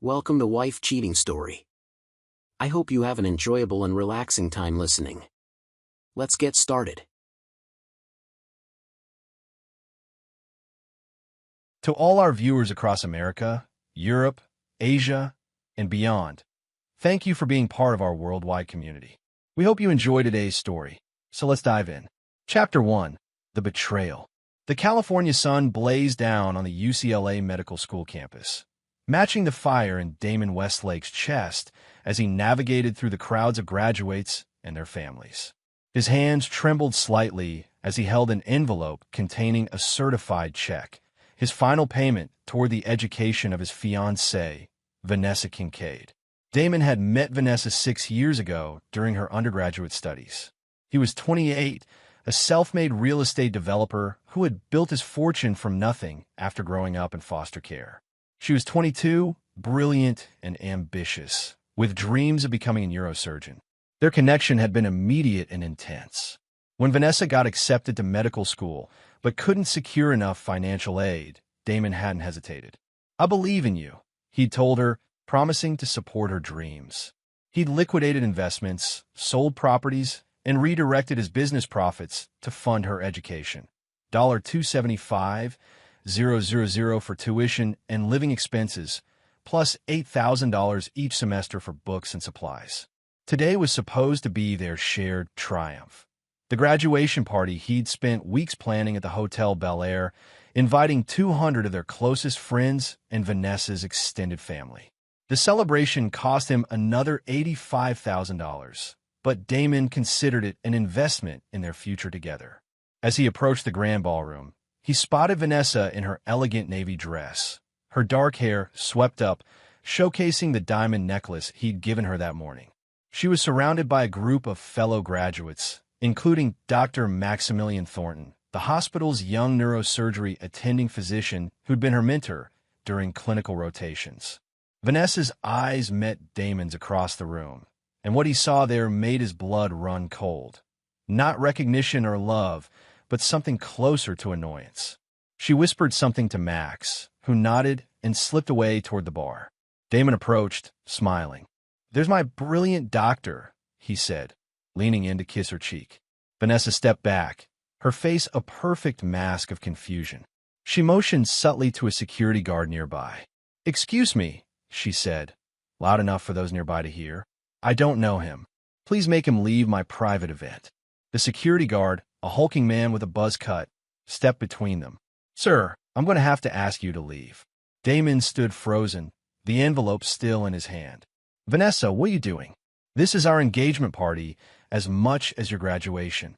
Welcome to Wife Cheating Story. I hope you have an enjoyable and relaxing time listening. Let's get started. To all our viewers across America, Europe, Asia, and beyond, thank you for being part of our worldwide community. We hope you enjoy today's story, so let's dive in. Chapter 1. The Betrayal. The California sun blazed down on the UCLA Medical School campus, matching the fire in Damon Westlake's chest as he navigated through the crowds of graduates and their families. His hands trembled slightly as he held an envelope containing a certified check, his final payment toward the education of his fiancée, Vanessa Kincaid. Damon had met Vanessa 6 years ago during her undergraduate studies. He was 28, a self-made real estate developer who had built his fortune from nothing after growing up in foster care. She was 22, brilliant and ambitious, with dreams of becoming a neurosurgeon. Their connection had been immediate and intense. When Vanessa got accepted to medical school but couldn't secure enough financial aid, Damon hadn't hesitated. "I believe in you," he'd told her, promising to support her dreams. He'd liquidated investments, sold properties, and redirected his business profits to fund her education. $275,000 for tuition and living expenses, plus $8,000 each semester for books and supplies. Today was supposed to be their shared triumph. The graduation party he'd spent weeks planning at the Hotel Bel Air, inviting 200 of their closest friends and Vanessa's extended family. The celebration cost him another $85,000, but Damon considered it an investment in their future together. As he approached the grand ballroom, he spotted Vanessa in her elegant navy dress, her dark hair swept up, showcasing the diamond necklace he'd given her that morning. She was surrounded by a group of fellow graduates, including Dr. Maximilian Thornton, the hospital's young neurosurgery attending physician who'd been her mentor during clinical rotations. Vanessa's eyes met Damon's across the room, and what he saw there made his blood run cold. Not recognition or love, but something closer to annoyance. She whispered something to Max, who nodded and slipped away toward the bar. Damon approached, smiling. "There's my brilliant doctor," he said, leaning in to kiss her cheek. Vanessa stepped back, her face a perfect mask of confusion. She motioned subtly to a security guard nearby. "Excuse me," she said, loud enough for those nearby to hear. "I don't know him. Please make him leave my private event." The security guard, a hulking man with a buzz cut, stepped between them. "Sir, I'm going to have to ask you to leave." Damon stood frozen, the envelope still in his hand. "Vanessa, what are you doing? This is our engagement party as much as your graduation."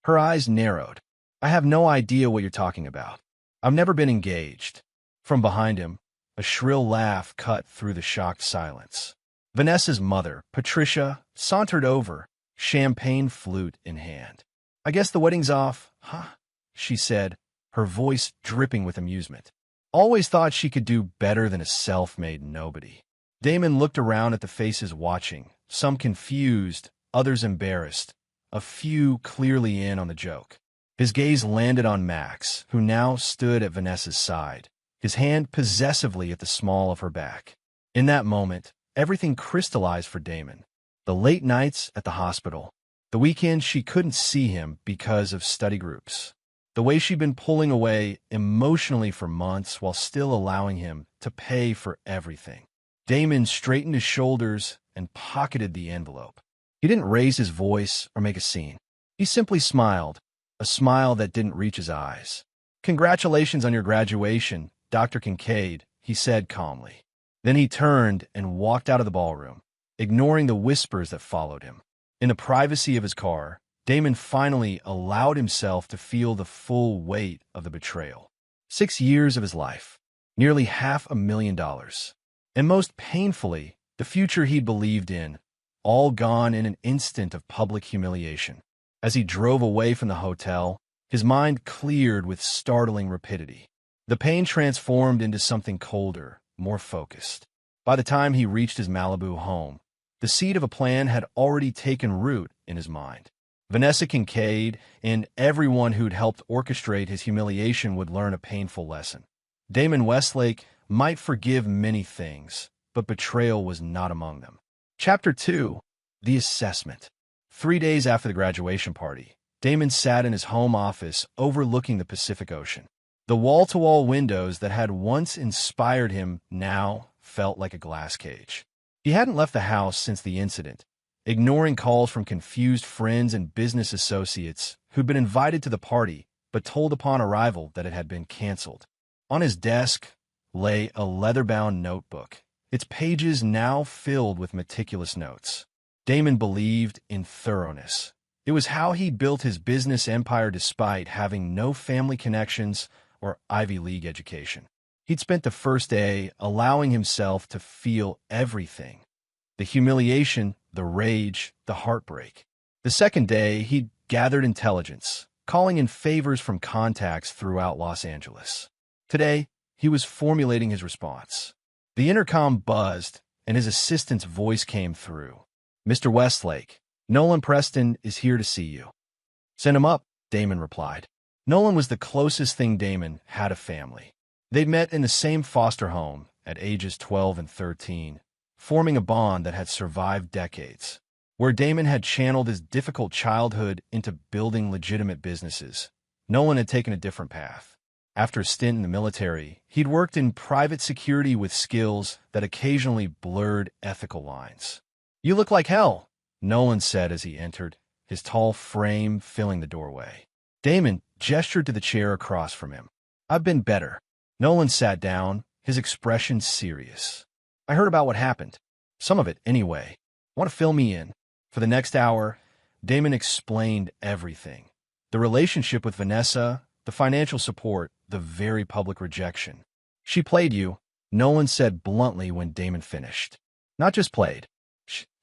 Her eyes narrowed. "I have no idea what you're talking about. I've never been engaged." From behind him, a shrill laugh cut through the shocked silence. Vanessa's mother, Patricia, sauntered over, champagne flute in hand. "I guess the wedding's off, huh?" she said, her voice dripping with amusement. Always thought she could do better than a self-made nobody. Damon looked around at the faces watching, some confused, others embarrassed, a few clearly in on the joke. His gaze landed on Max, who now stood at Vanessa's side, his hand possessively at the small of her back. In that moment, everything crystallized for Damon. The late nights at the hospital, the weekends she couldn't see him because of study groups, the way she'd been pulling away emotionally for months while still allowing him to pay for everything. Damon straightened his shoulders and pocketed the envelope. He didn't raise his voice or make a scene. He simply smiled, a smile that didn't reach his eyes. "Congratulations on your graduation, Dr. Kincaid," he said calmly. Then he turned and walked out of the ballroom, ignoring the whispers that followed him. In the privacy of his car, Damon finally allowed himself to feel the full weight of the betrayal. 6 years of his life, nearly $500,000, and most painfully, the future he'd believed in, all gone in an instant of public humiliation. As he drove away from the hotel, his mind cleared with startling rapidity. The pain transformed into something colder, more focused. By the time he reached his Malibu home, the seed of a plan had already taken root in his mind. Vanessa Kincaid and everyone who'd helped orchestrate his humiliation would learn a painful lesson. Damon Westlake might forgive many things, but betrayal was not among them. Chapter 2. The Assessment. 3 days after the graduation party, Damon sat in his home office overlooking the Pacific Ocean. The wall-to-wall windows that had once inspired him now felt like a glass cage. He hadn't left the house since the incident, ignoring calls from confused friends and business associates who'd been invited to the party but told upon arrival that it had been canceled. On his desk lay a leather-bound notebook, its pages now filled with meticulous notes. Damon believed in thoroughness. It was how he built his business empire despite having no family connections or Ivy League education. He'd spent the first day allowing himself to feel everything: the humiliation, the rage, the heartbreak. The second day, he'd gathered intelligence, calling in favors from contacts throughout Los Angeles. Today, he was formulating his response. The intercom buzzed, and his assistant's voice came through. "Mr. Westlake, Nolan Preston is here to see you." "Send him up," Damon replied. Nolan was the closest thing Damon had a family. They'd met in the same foster home at ages 12 and 13, forming a bond that had survived decades. Where Damon had channeled his difficult childhood into building legitimate businesses, Nolan had taken a different path. After a stint in the military, he'd worked in private security with skills that occasionally blurred ethical lines. "You look like hell," Nolan said as he entered, his tall frame filling the doorway. Damon gestured to the chair across from him. "I've been better." Nolan sat down, his expression serious. "I heard about what happened. Some of it, anyway. Want to fill me in?" For the next hour, Damon explained everything. The relationship with Vanessa, the financial support, the very public rejection. "She played you," Nolan said bluntly when Damon finished. "Not just played.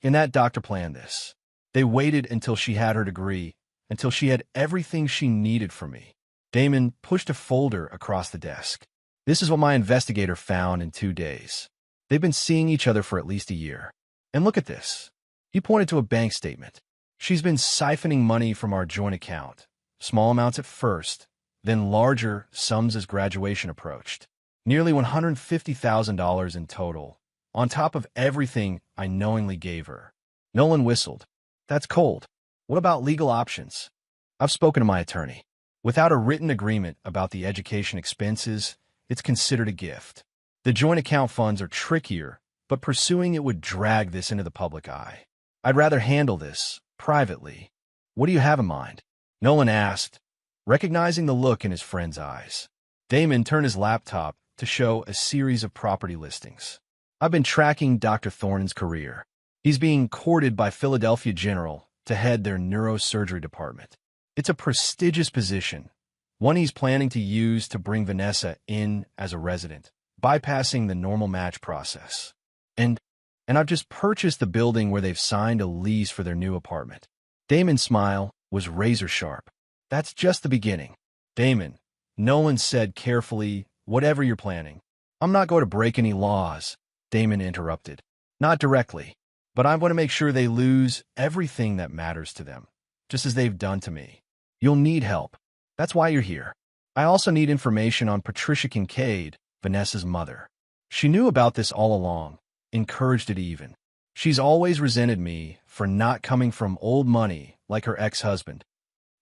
And that doctor planned this. They waited until she had her degree, until she had everything she needed from me." Damon pushed a folder across the desk. "This is what my investigator found in 2 days. They've been seeing each other for at least a year. And look at this." He pointed to a bank statement. "She's been siphoning money from our joint account, small amounts at first, then larger sums as graduation approached. Nearly $150,000 in total, on top of everything I knowingly gave her." Nolan whistled. "That's cold. What about legal options?" "I've spoken to my attorney. Without a written agreement about the education expenses, it's considered a gift. The joint account funds are trickier, but pursuing it would drag this into the public eye. I'd rather handle this privately." "What do you have in mind?" Nolan asked, recognizing the look in his friend's eyes. Damon turned his laptop to show a series of property listings. "I've been tracking Dr. Thornton's career. He's being courted by Philadelphia General to head their neurosurgery department. It's a prestigious position, one he's planning to use to bring Vanessa in as a resident, bypassing the normal match process. And I've just purchased the building where they've signed a lease for their new apartment." Damon's smile was razor sharp. "That's just the beginning." "Damon," Nolan said carefully, "whatever you're planning." "I'm not going to break any laws," Damon interrupted. "Not directly. But I want to make sure they lose everything that matters to them, just as they've done to me. You'll need help. That's why you're here. I also need information on Patricia Kincaid, Vanessa's mother. She knew about this all along, encouraged it even. She's always resented me for not coming from old money like her ex-husband."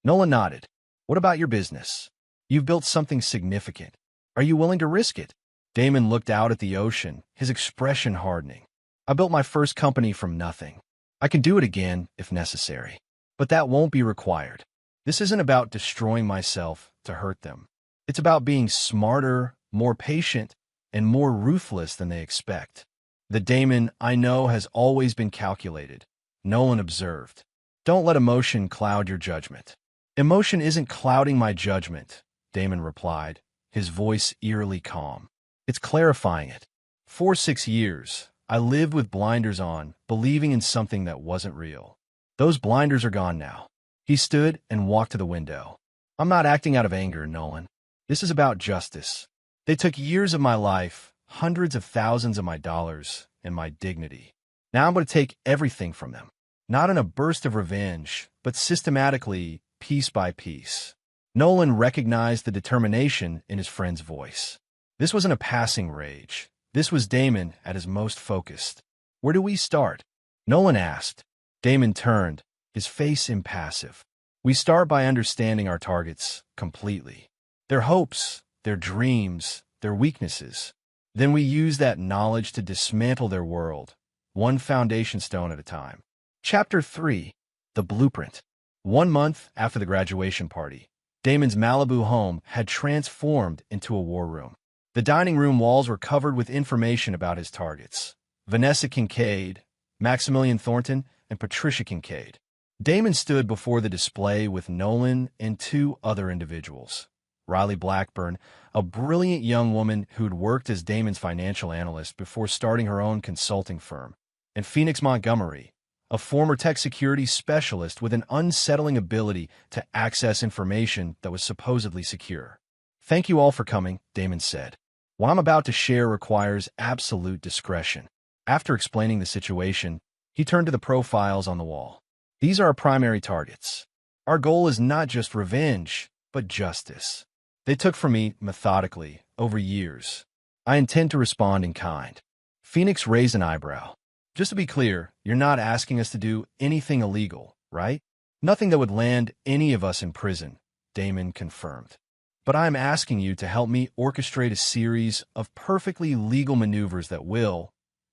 Nolan nodded. "What about your business? You've built something significant. Are you willing to risk it?" Damon looked out at the ocean, his expression hardening. "I built my first company from nothing. I can do it again if necessary. But that won't be required. This isn't about destroying myself to hurt them. It's about being smarter, more patient, and more ruthless than they expect." "The Damon I know has always been calculated," Nolan observed. "Don't let emotion cloud your judgment." "Emotion isn't clouding my judgment," Damon replied, his voice eerily calm. "It's clarifying it. For 6 years, I lived with blinders on, believing in something that wasn't real. Those blinders are gone now." He stood and walked to the window. "I'm not acting out of anger, Nolan. This is about justice. They took years of my life, hundreds of thousands of my dollars, and my dignity. Now I'm going to take everything from them. Not in a burst of revenge, but systematically, piece by piece." Nolan recognized the determination in his friend's voice. This wasn't a passing rage. This was Damon at his most focused. "Where do we start?" Nolan asked. Damon turned, his face impassive. "We start by understanding our targets completely. Their hopes, their dreams, their weaknesses. Then we use that knowledge to dismantle their world, one foundation stone at a time." Chapter 3. The Blueprint. 1 month after the graduation party, Damon's Malibu home had transformed into a war room. The dining room walls were covered with information about his targets: Vanessa Kincaid, Maximilian Thornton, and Patricia Kincaid. Damon stood before the display with Nolan and 2 other individuals. Riley Blackburn, a brilliant young woman who'd worked as Damon's financial analyst before starting her own consulting firm, and Phoenix Montgomery, a former tech security specialist with an unsettling ability to access information that was supposedly secure. "Thank you all for coming," Damon said. "What I'm about to share requires absolute discretion." After explaining the situation, he turned to the profiles on the wall. "These are our primary targets. Our goal is not just revenge, but justice. They took from me methodically over years. I intend to respond in kind." Phoenix raised an eyebrow. "Just to be clear, you're not asking us to do anything illegal, right?" "Nothing that would land any of us in prison," Damon confirmed. "But I'm asking you to help me orchestrate a series of perfectly legal maneuvers that will,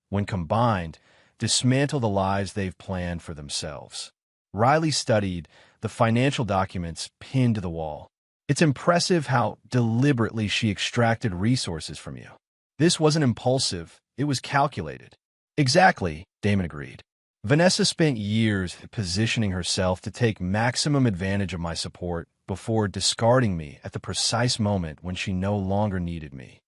when combined, dismantle the lives they've planned for themselves." Riley studied the financial documents pinned to the wall. "It's impressive how deliberately she extracted resources from you. This wasn't impulsive, it was calculated." "Exactly," Damon agreed. "Vanessa spent years positioning herself to take maximum advantage of my support before discarding me at the precise moment when she no longer needed me."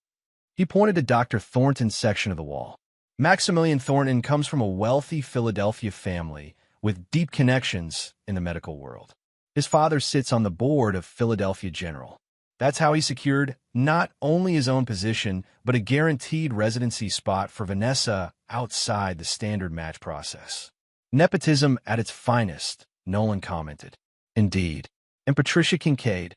He pointed to Dr. Thornton's section of the wall. "Maximilian Thornton comes from a wealthy Philadelphia family with deep connections in the medical world. His father sits on the board of Philadelphia General. That's how he secured not only his own position, but a guaranteed residency spot for Vanessa outside the standard match process." "Nepotism at its finest," Nolan commented. "Indeed. And Patricia Kincaid,"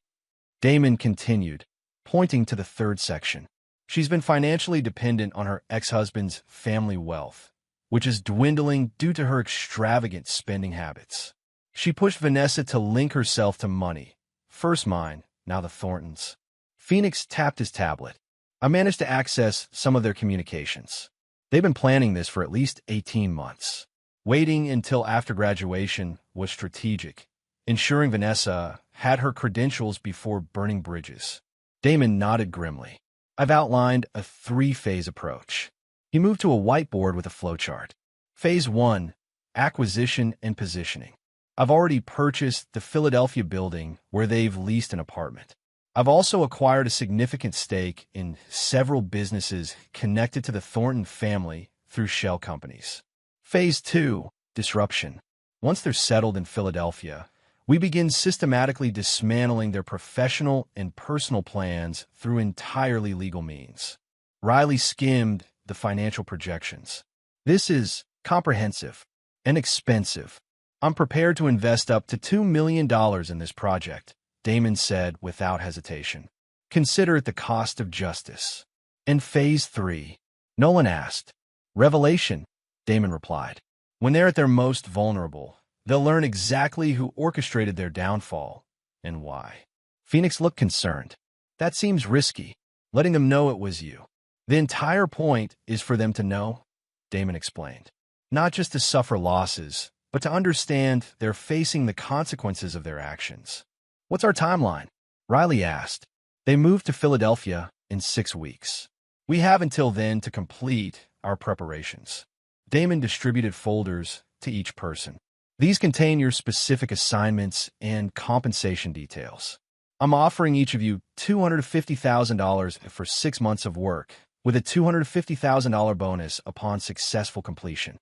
Damon continued, pointing to the 3rd section. "She's been financially dependent on her ex-husband's family wealth, which is dwindling due to her extravagant spending habits. She pushed Vanessa to link herself to money. First mine, now the Thorntons." Phoenix tapped his tablet. "I managed to access some of their communications. They've been planning this for at least 18 months. Waiting until after graduation was strategic, ensuring Vanessa had her credentials before burning bridges." Damon nodded grimly. "I've outlined a 3-phase approach." He moved to a whiteboard with a flowchart. "Phase 1, acquisition and positioning. I've already purchased the Philadelphia building where they've leased an apartment. I've also acquired a significant stake in several businesses connected to the Thornton family through shell companies." Phase 2, disruption. Once they're settled in Philadelphia, we begin systematically dismantling their professional and personal plans through entirely legal means. Riley skimmed the financial projections. "This is comprehensive and expensive. I'm prepared to invest up to $2 million in this project," Damon said without hesitation. "Consider it the cost of justice." "And Phase 3? Nolan asked. "Revelation," Damon replied. "When they're at their most vulnerable, they'll learn exactly who orchestrated their downfall and why." Phoenix looked concerned. "That seems risky, letting them know it was you." "The entire point is for them to know," Damon explained. "Not just to suffer losses, but to understand they're facing the consequences of their actions." "What's our timeline?" Riley asked. "They moved to Philadelphia in 6 weeks. We have until then to complete our preparations." Damon distributed folders to each person. "These contain your specific assignments and compensation details. I'm offering each of you $250,000 for 6 months of work, with a $250,000 bonus upon successful completion."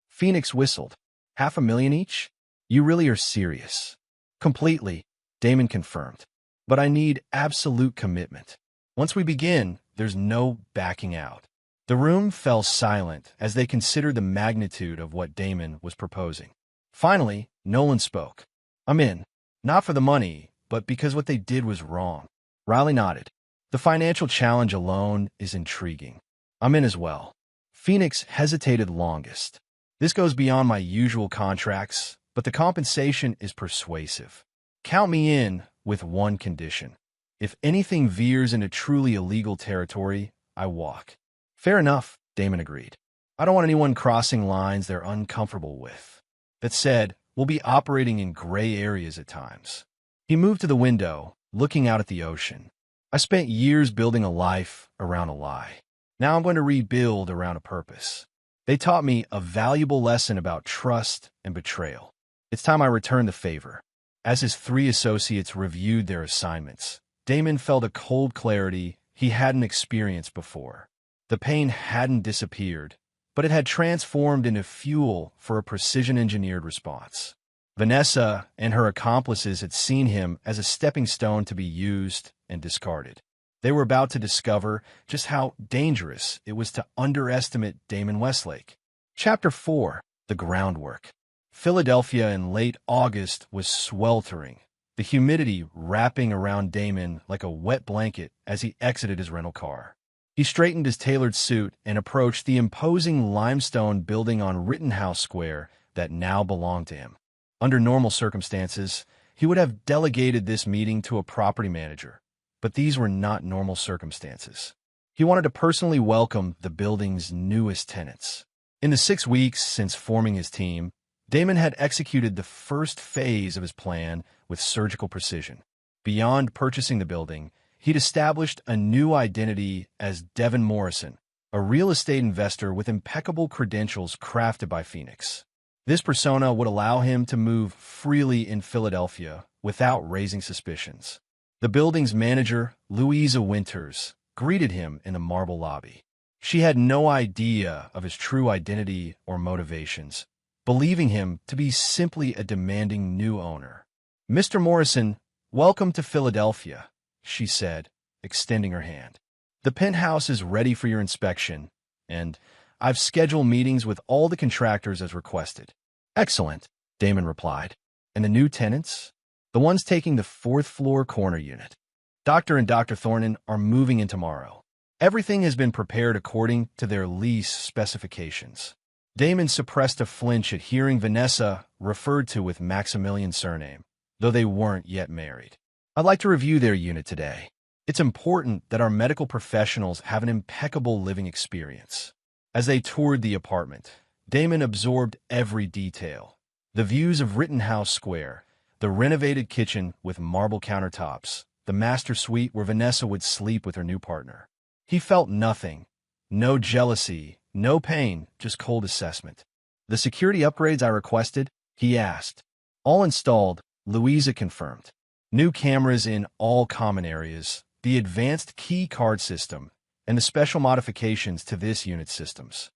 Phoenix whistled. $500,000 each? You really are serious?" "Completely," Damon confirmed. "But I need absolute commitment. Once we begin, there's no backing out." The room fell silent as they considered the magnitude of what Damon was proposing. Finally, Nolan spoke. "I'm in. Not for the money, but because what they did was wrong." Riley nodded. "The financial challenge alone is intriguing. I'm in as well. Phoenix hesitated longest. This goes beyond my usual contracts, but the compensation is persuasive. Count me in with one condition. If anything veers into truly illegal territory, I walk. Fair enough, Damon agreed. I don't want anyone crossing lines they're uncomfortable with. That said, we'll be operating in gray areas at times. He moved to the window, looking out at the ocean. I spent years building a life around a lie. Now I'm going to rebuild around a purpose. They taught me a valuable lesson about trust and betrayal. It's time I return the favor. As his 3 associates reviewed their assignments, Damon felt a cold clarity he hadn't experienced before. The pain hadn't disappeared, but it had transformed into fuel for a precision-engineered response. Vanessa and her accomplices had seen him as a stepping stone to be used and discarded. They were about to discover just how dangerous it was to underestimate Damon Westlake. Chapter 4: The Groundwork. Philadelphia in late August was sweltering, the humidity wrapping around Damon like a wet blanket as he exited his rental car. He straightened his tailored suit and approached the imposing limestone building on Rittenhouse Square that now belonged to him. Under normal circumstances, he would have delegated this meeting to a property manager, but these were not normal circumstances. He wanted to personally welcome the building's newest tenants. In the 6 weeks since forming his team, Damon had executed the first phase of his plan with surgical precision. Beyond purchasing the building, he'd established a new identity as Devin Morrison, a real estate investor with impeccable credentials crafted by Phoenix. This persona would allow him to move freely in Philadelphia without raising suspicions. The building's manager, Louisa Winters, greeted him in the marble lobby. She had no idea of his true identity or motivations, believing him to be simply a demanding new owner. "Mr. Morrison, welcome to Philadelphia," she said, extending her hand. "The penthouse is ready for your inspection, and I've scheduled meetings with all the contractors as requested." "Excellent," Damon replied. "And the new tenants?" "The ones taking the 4th floor corner unit. Dr. and Dr. Thornton are moving in tomorrow. Everything has been prepared according to their lease specifications." Damon suppressed a flinch at hearing Vanessa referred to with Maximilian's surname, though they weren't yet married. "I'd like to review their unit today. It's important that our medical professionals have an impeccable living experience." As they toured the apartment, Damon absorbed every detail. The views of Rittenhouse Square, the renovated kitchen with marble countertops, the master suite where Vanessa would sleep with her new partner. He felt nothing. No jealousy, no pain, just cold assessment. "The security upgrades I requested?" he asked. "All installed," Louisa confirmed. "New cameras in all common areas, the advanced key card system, and the special modifications to this unit's systems."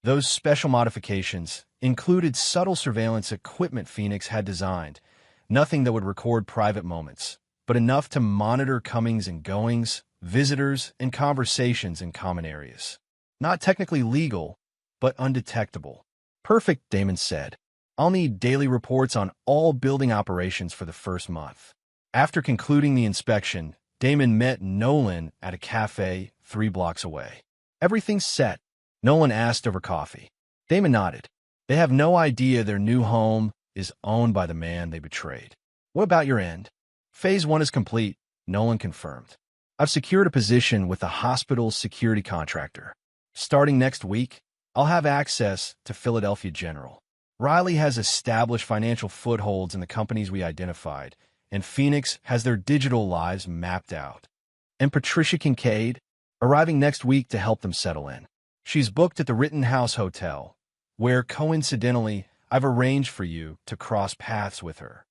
Those special modifications included subtle surveillance equipment Phoenix had designed, nothing that would record private moments, but enough to monitor comings and goings, visitors, and conversations in common areas. Not technically legal, but undetectable. "Perfect," Damon said. "I'll need daily reports on all building operations for the first month." After concluding the inspection, Damon met Nolan at a cafe 3 blocks away. "Everything's set?" Nolan asked over coffee. Damon nodded. "They have no idea their new home is owned by the man they betrayed." "What about your end?" "Phase 1 is complete," Nolan confirmed. "I've secured a position with the hospital's security contractor. Starting next week, I'll have access to Philadelphia General. Riley has established financial footholds in the companies we identified, and Phoenix has their digital lives mapped out. And Patricia Kincaid, arriving next week to help them settle in. She's booked at the Rittenhouse Hotel, where, coincidentally, I've arranged for you to cross paths with her."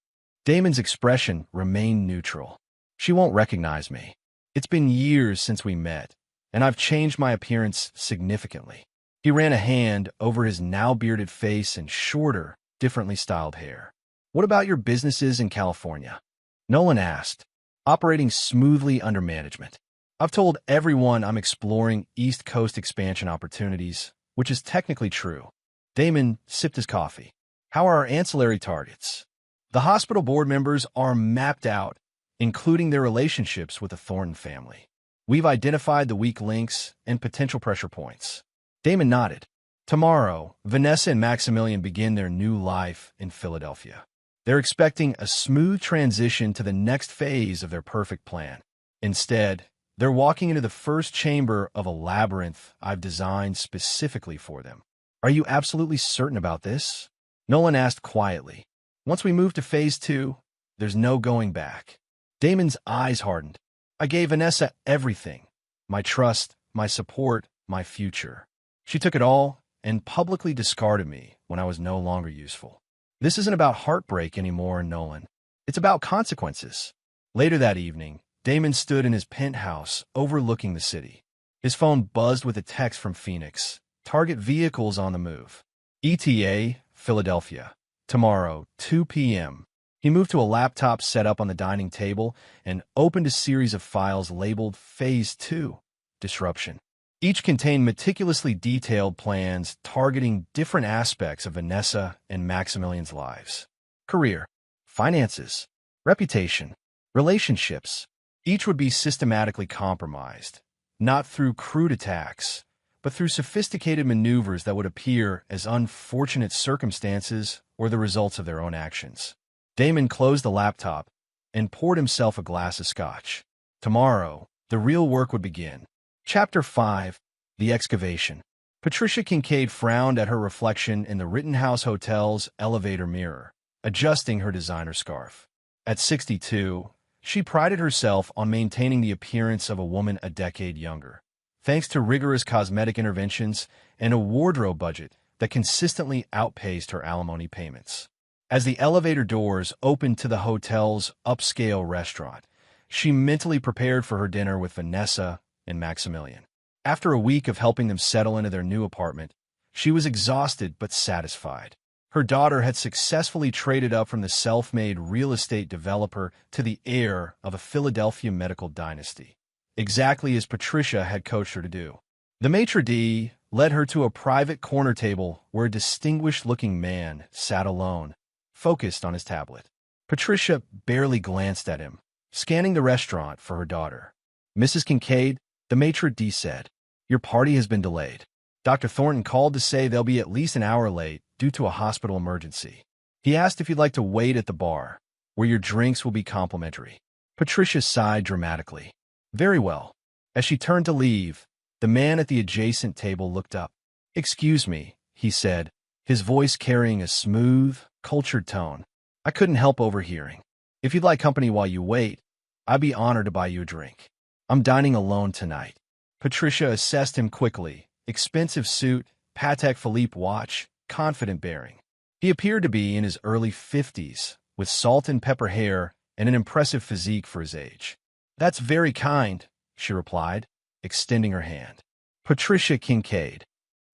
Damon's expression remained neutral. "She won't recognize me. It's been years since we met, and I've changed my appearance significantly." He ran a hand over his now bearded face and shorter, differently styled hair. "What about your businesses in California?" Nolan asked, operating smoothly under management. "I've told everyone I'm exploring East Coast expansion opportunities, which is technically true." Damon sipped his coffee. "How are our ancillary targets?" "The hospital board members are mapped out, including their relationships with the Thornton family. We've identified the weak links and potential pressure points. Damon nodded. Tomorrow, Vanessa and Maximilian begin their new life in Philadelphia. They're expecting a smooth transition to the next phase of their perfect plan. Instead, they're walking into the first chamber of a labyrinth I've designed specifically for them. Are you absolutely certain about this? Nolan asked quietly. Once we move to phase 2, there's no going back. Damon's eyes hardened. I gave Vanessa everything. My trust, my support, my future. She took it all and publicly discarded me when I was no longer useful. This isn't about heartbreak anymore, Nolan. It's about consequences. Later that evening, Damon stood in his penthouse overlooking the city. His phone buzzed with a text from Phoenix. Target vehicles on the move. ETA, Philadelphia. Tomorrow, 2 p.m. He moved to a laptop set up on the dining table and opened a series of files labeled Phase 2, Disruption. Each contained meticulously detailed plans targeting different aspects of Vanessa and Maximilian's lives. Career, finances, reputation, relationships. Each would be systematically compromised, not through crude attacks, but through sophisticated maneuvers that would appear as unfortunate circumstances or the results of their own actions. Damon closed the laptop and poured himself a glass of scotch. Tomorrow, the real work would begin. Chapter 5, The Excavation. Patricia Kincaid frowned at her reflection in the Rittenhouse Hotel's elevator mirror, adjusting her designer scarf. At 62, she prided herself on maintaining the appearance of a woman a decade younger, thanks to rigorous cosmetic interventions and a wardrobe budget that consistently outpaced her alimony payments. As the elevator doors opened to the hotel's upscale restaurant, she mentally prepared for her dinner with Vanessa and Maximilian. After a week of helping them settle into their new apartment, she was exhausted but satisfied. Her daughter had successfully traded up from the self-made real estate developer to the heir of a Philadelphia medical dynasty, exactly as Patricia had coached her to do. The maitre d' led her to a private corner table where a distinguished-looking man sat alone, focused on his tablet. Patricia barely glanced at him, scanning the restaurant for her daughter. Mrs. Kincaid, the maitre d' said, "Your party has been delayed. Dr. Thornton called to say they'll be at least an hour late due to a hospital emergency. He asked if you'd like to wait at the bar, where your drinks will be complimentary." Patricia sighed dramatically. "Very well." As she turned to leave, the man at the adjacent table looked up. "Excuse me," he said, his voice carrying a smooth, cultured tone. "I couldn't help overhearing. If you'd like company while you wait, I'd be honored to buy you a drink. I'm dining alone tonight." Patricia assessed him quickly. Expensive suit, Patek Philippe watch, confident bearing. He appeared to be in his early 50s, with salt and pepper hair and an impressive physique for his age. "That's very kind," she replied, extending her hand. "Patricia Kincaid."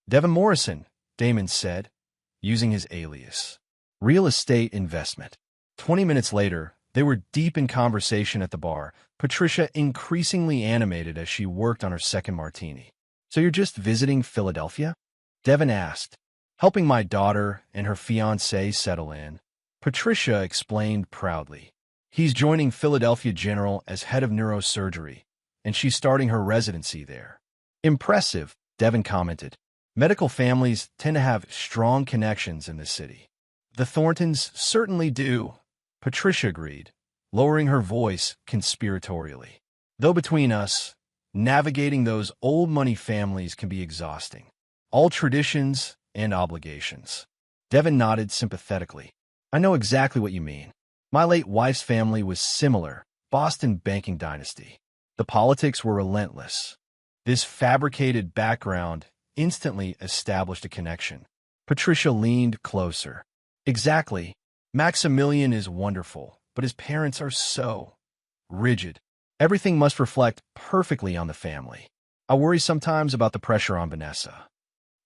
"Devin Morrison," Damon said, using his alias. "Real estate investment." 20 minutes later, they were deep in conversation at the bar, Patricia increasingly animated as she worked on her second martini. "So you're just visiting Philadelphia?" Devin asked. "Helping my daughter and her fiancé settle in." Patricia explained proudly. "He's joining Philadelphia General as head of neurosurgery, and she's starting her residency there." "Impressive," Devin commented. "Medical families tend to have strong connections in this city." "The Thorntons certainly do," Patricia agreed, lowering her voice conspiratorially. "Though between us, navigating those old money families can be exhausting. All traditions and obligations." Devin nodded sympathetically. "I know exactly what you mean. My late wife's family was similar, Boston banking dynasty. The politics were relentless. This fabricated background instantly established a connection." Patricia leaned closer. "Exactly. Maximilian is wonderful, but his parents are so rigid. Everything must reflect perfectly on the family. I worry sometimes about the pressure on Vanessa."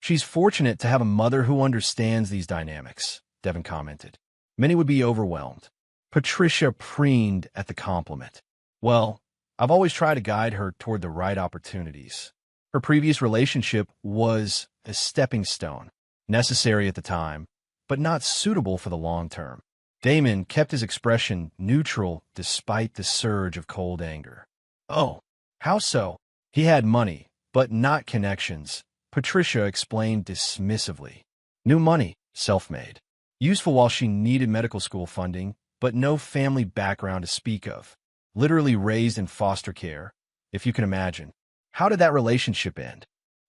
"She's fortunate to have a mother who understands these dynamics," Devin commented. "Many would be overwhelmed." Patricia preened at the compliment. "Well, I've always tried to guide her toward the right opportunities. Her previous relationship was a stepping stone, necessary at the time, but not suitable for the long term." Damon kept his expression neutral despite the surge of cold anger. "Oh, How so? He had money, but not connections, Patricia explained dismissively. New money, self-made. Useful while she needed medical school funding, but no family background to speak of. Literally raised in foster care, if you can imagine. How did that relationship end?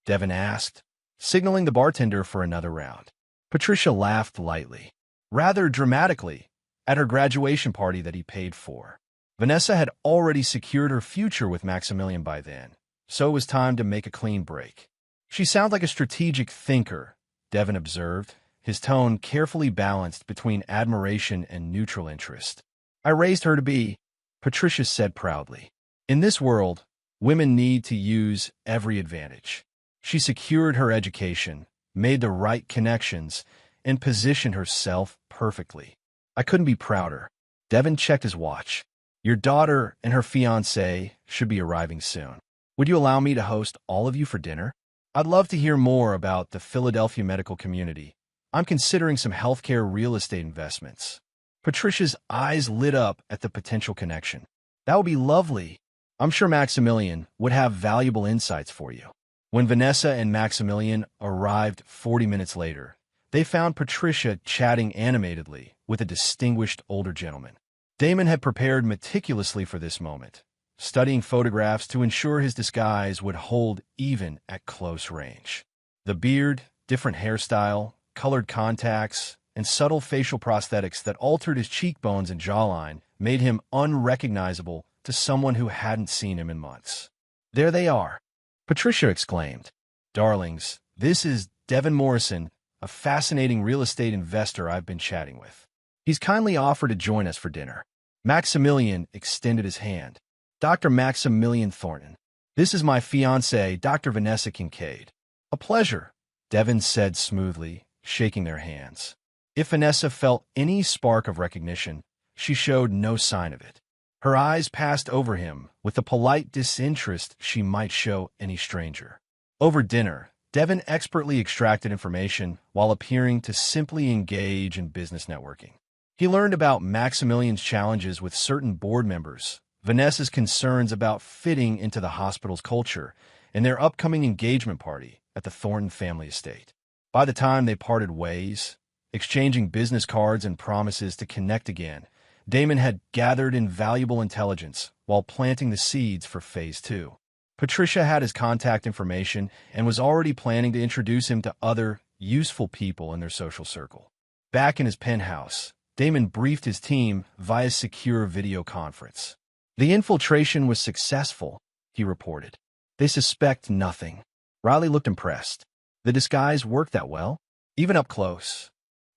Devin asked, signaling the bartender for another round. Patricia laughed lightly, rather dramatically, at her graduation party that he paid for. Vanessa had already secured her future with Maximilian by then, so it was time to make a clean break. She sounds like a strategic thinker, Devin observed, his tone carefully balanced between admiration and neutral interest. I raised her to be, Patricia said proudly. In this world, women need to use every advantage. She secured her education, made the right connections, and positioned herself perfectly. I couldn't be prouder. Devin checked his watch. Your daughter and her fiancé should be arriving soon. Would you allow me to host all of you for dinner? I'd love to hear more about the Philadelphia medical community. I'm considering some healthcare real estate investments. Patricia's eyes lit up at the potential connection. That would be lovely. I'm sure Maximilian would have valuable insights for you. When Vanessa and Maximilian arrived 40 minutes later, they found Patricia chatting animatedly with a distinguished older gentleman. Damon had prepared meticulously for this moment, studying photographs to ensure his disguise would hold even at close range. The beard, different hairstyle, colored contacts, and subtle facial prosthetics that altered his cheekbones and jawline made him unrecognizable to someone who hadn't seen him in months. There they are, Patricia exclaimed. Darlings, this is Devin Morrison, a fascinating real estate investor I've been chatting with. He's kindly offered to join us for dinner. Maximilian extended his hand. Dr. Maximilian Thornton. This is my fiancée, Dr. Vanessa Kincaid. A pleasure, Devin said smoothly, shaking their hands. If Vanessa felt any spark of recognition, she showed no sign of it. Her eyes passed over him with the polite disinterest she might show any stranger. Over dinner, Devin expertly extracted information while appearing to simply engage in business networking. He learned about Maximilian's challenges with certain board members, Vanessa's concerns about fitting into the hospital's culture, and their upcoming engagement party at the Thornton family estate. By the time they parted ways, exchanging business cards and promises to connect again, Damon had gathered invaluable intelligence while planting the seeds for Phase 2. Patricia had his contact information and was already planning to introduce him to other useful people in their social circle. Back in his penthouse, Damon briefed his team via secure video conference. The infiltration was successful, he reported. They suspect nothing. Riley looked impressed. The disguise worked that well? Even up close.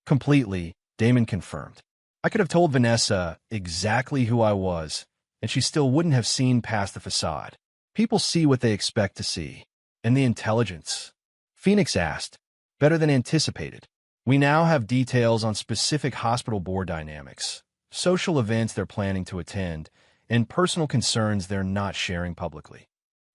Completely, Damon confirmed. I could have told Vanessa exactly who I was, and she still wouldn't have seen past the facade. People see what they expect to see. And the intelligence? Phoenix asked. Better than anticipated. We now have details on specific hospital board dynamics, social events they're planning to attend, and personal concerns they're not sharing publicly.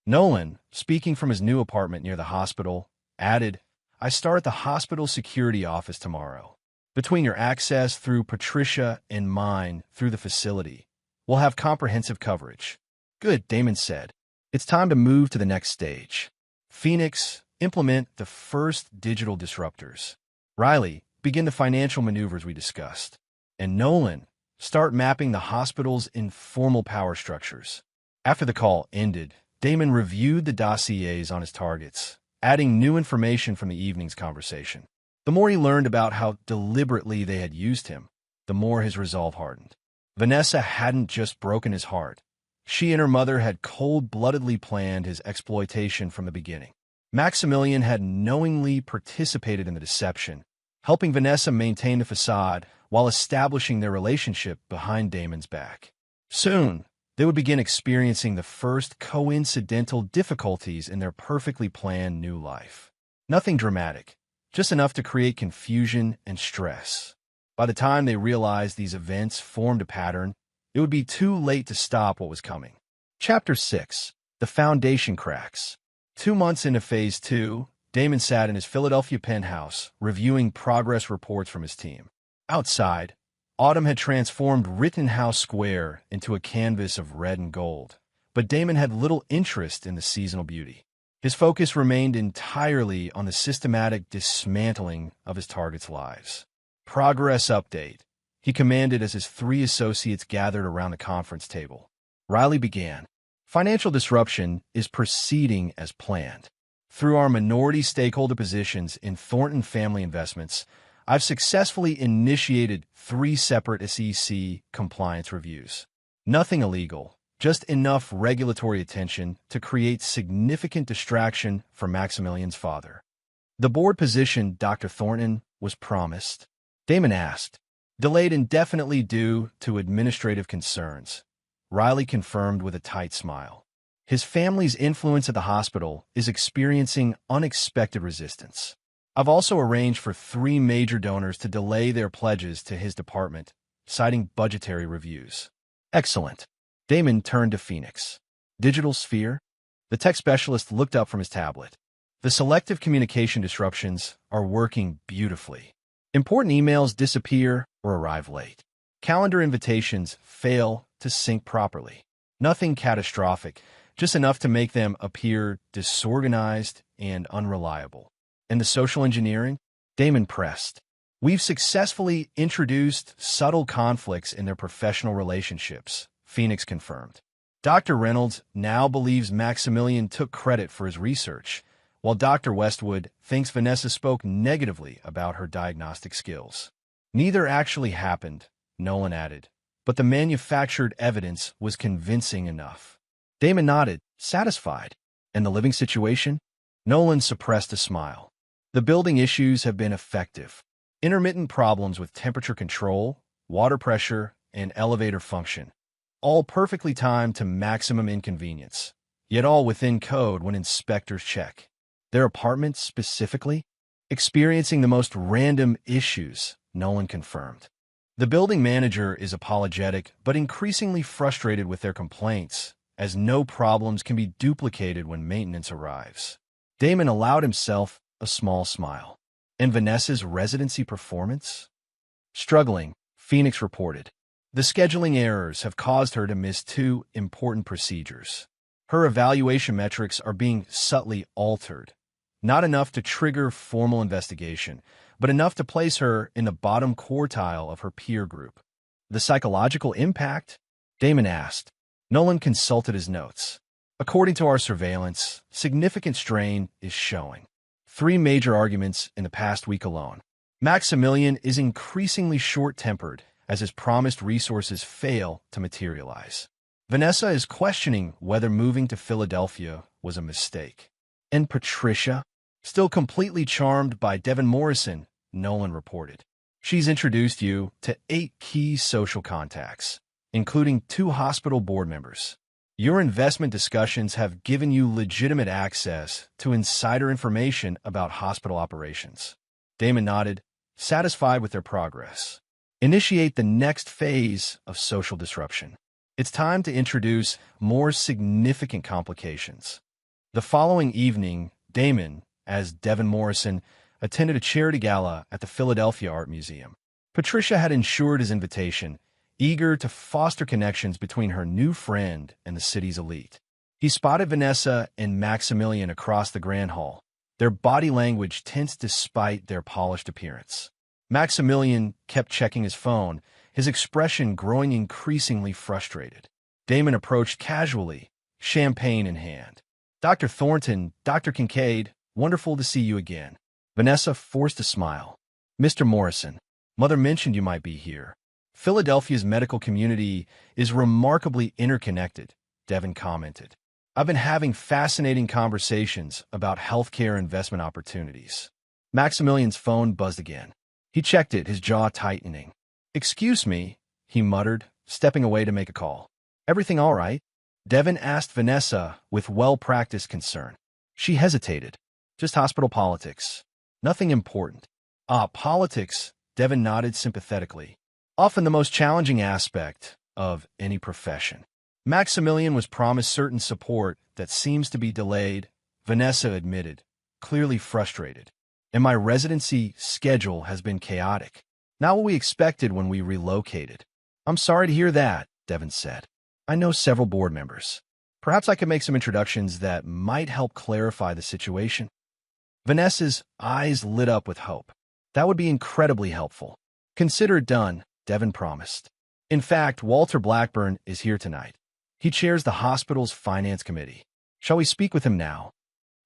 Nolan, speaking from his new apartment near the hospital, added, I start at the hospital security office tomorrow. Between your access through Patricia and mine through the facility, we'll have comprehensive coverage. Good, Damon said. It's time to move to the next stage. Phoenix, implement the first digital disruptors. Riley, begin the financial maneuvers we discussed. And Nolan, start mapping the hospital's informal power structures. After the call ended, Damon reviewed the dossiers on his targets, adding new information from the evening's conversation. The more he learned about how deliberately they had used him, the more his resolve hardened. Vanessa hadn't just broken his heart. She and her mother had cold-bloodedly planned his exploitation from the beginning. Maximilian had knowingly participated in the deception, helping Vanessa maintain the facade while establishing their relationship behind Damon's back. Soon, they would begin experiencing the first coincidental difficulties in their perfectly planned new life. Nothing dramatic, just enough to create confusion and stress. By the time they realized these events formed a pattern, it would be too late to stop what was coming. Chapter 6. The Foundation Cracks. 2 months into Phase 2, Damon sat in his Philadelphia penthouse, reviewing progress reports from his team. Outside, autumn had transformed Rittenhouse Square into a canvas of red and gold, but Damon had little interest in the seasonal beauty. His focus remained entirely on the systematic dismantling of his targets' lives. Progress update, he commanded as his 3 associates gathered around the conference table. Riley began. Financial disruption is proceeding as planned. Through our minority stakeholder positions in Thornton Family Investments, I've successfully initiated 3 separate SEC compliance reviews. Nothing illegal, just enough regulatory attention to create significant distraction for Maximilian's father. The board position Dr. Thornton was promised. Damon asked. Delayed indefinitely due to administrative concerns. Riley confirmed with a tight smile. His family's influence at the hospital is experiencing unexpected resistance. I've also arranged for 3 major donors to delay their pledges to his department, citing budgetary reviews. Excellent. Damon turned to Phoenix. Digital sphere? The tech specialist looked up from his tablet. The selective communication disruptions are working beautifully. Important emails disappear or arrive late. Calendar invitations fail to sync properly. Nothing catastrophic, just enough to make them appear disorganized and unreliable. And the social engineering? Damon pressed. We've successfully introduced subtle conflicts in their professional relationships, Phoenix confirmed. Dr. Reynolds now believes Maximilian took credit for his research, while Dr. Westwood thinks Vanessa spoke negatively about her diagnostic skills. Neither actually happened, Nolan added, but the manufactured evidence was convincing enough. Damon nodded, satisfied. And the living situation? Nolan suppressed a smile. The building issues have been effective. Intermittent problems with temperature control, water pressure, and elevator function. All perfectly timed to maximum inconvenience, yet all within code when inspectors check. Their apartments specifically? Experiencing the most random issues, Nolan confirmed. The building manager is apologetic but increasingly frustrated with their complaints, as no problems can be duplicated when maintenance arrives. Damon allowed himself a small smile. And Vanessa's residency performance? Struggling, Phoenix reported. The scheduling errors have caused her to miss 2 important procedures. Her evaluation metrics are being subtly altered. Not enough to trigger formal investigation, but enough to place her in the bottom quartile of her peer group. The psychological impact? Damon asked. Nolan consulted his notes. According to our surveillance, significant strain is showing. 3 major arguments in the past week alone. Maximilian is increasingly short-tempered as his promised resources fail to materialize. Vanessa is questioning whether moving to Philadelphia was a mistake. And Patricia? Still completely charmed by Devin Morrison, Nolan reported. She's introduced you to 8 key social contacts, including 2 hospital board members. Your investment discussions have given you legitimate access to insider information about hospital operations. Damon nodded, satisfied with their progress. Initiate the next phase of social disruption. It's time to introduce more significant complications. The following evening, Damon, as Devin Morrison, attended a charity gala at the Philadelphia Art Museum. Patricia had ensured his invitation, eager to foster connections between her new friend and the city's elite. He spotted Vanessa and Maximilian across the grand hall, their body language tense despite their polished appearance. Maximilian kept checking his phone, his expression growing increasingly frustrated. Damon approached casually, champagne in hand. Dr. Thornton, Dr. Kincaid, wonderful to see you again. Vanessa forced a smile. Mr. Morrison, Mother mentioned you might be here. Philadelphia's medical community is remarkably interconnected, Devin commented. I've been having fascinating conversations about healthcare investment opportunities. Maximilian's phone buzzed again. He checked it, his jaw tightening. Excuse me, he muttered, stepping away to make a call. Everything all right? Devin asked Vanessa with well-practiced concern. She hesitated. Just hospital politics. Nothing important. Ah, politics, Devin nodded sympathetically. Often the most challenging aspect of any profession. Maximilian was promised certain support that seems to be delayed, Vanessa admitted, clearly frustrated. And my residency schedule has been chaotic. Not what we expected when we relocated. I'm sorry to hear that, Devin said. I know several board members. Perhaps I could make some introductions that might help clarify the situation. Vanessa's eyes lit up with hope. That would be incredibly helpful. Consider it done, Devin promised. In fact, Walter Blackburn is here tonight. He chairs the hospital's finance committee. Shall we speak with him now?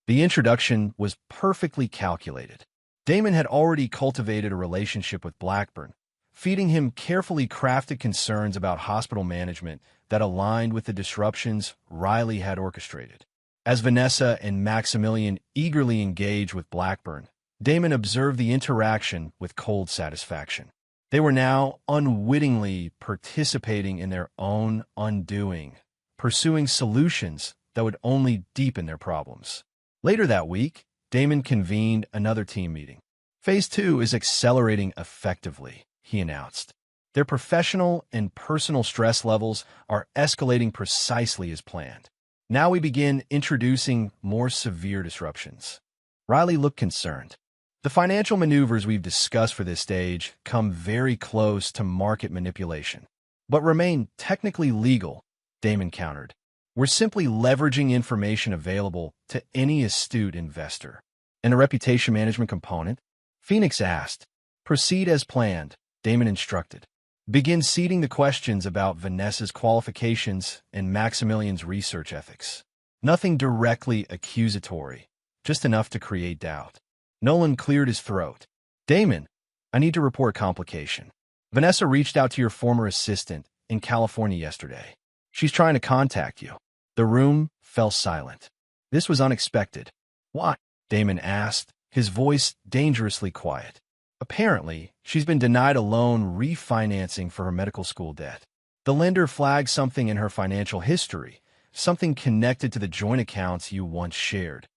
The introduction was perfectly calculated. Damon had already cultivated a relationship with Blackburn, feeding him carefully crafted concerns about hospital management that aligned with the disruptions Riley had orchestrated. As Vanessa and Maximilian eagerly engaged with Blackburn, Damon observed the interaction with cold satisfaction. They were now unwittingly participating in their own undoing, pursuing solutions that would only deepen their problems. Later that week, Damon convened another team meeting. Phase 2 is accelerating effectively, he announced. Their professional and personal stress levels are escalating precisely as planned. Now we begin introducing more severe disruptions. Riley looked concerned. The financial maneuvers we've discussed for this stage come very close to market manipulation, but remain technically legal, Damon countered. We're simply leveraging information available to any astute investor. And a reputation management component? Phoenix asked. Proceed as planned, Damon instructed. Begin seeding the questions about Vanessa's qualifications and Maximilian's research ethics. Nothing directly accusatory, just enough to create doubt. Nolan cleared his throat. Damon, I need to report a complication. Vanessa reached out to your former assistant in California yesterday. She's trying to contact you. The room fell silent. This was unexpected. Why? Damon asked, his voice dangerously quiet. Apparently, she's been denied a loan refinancing for her medical school debt. The lender flagged something in her financial history, something connected to the joint accounts you once shared.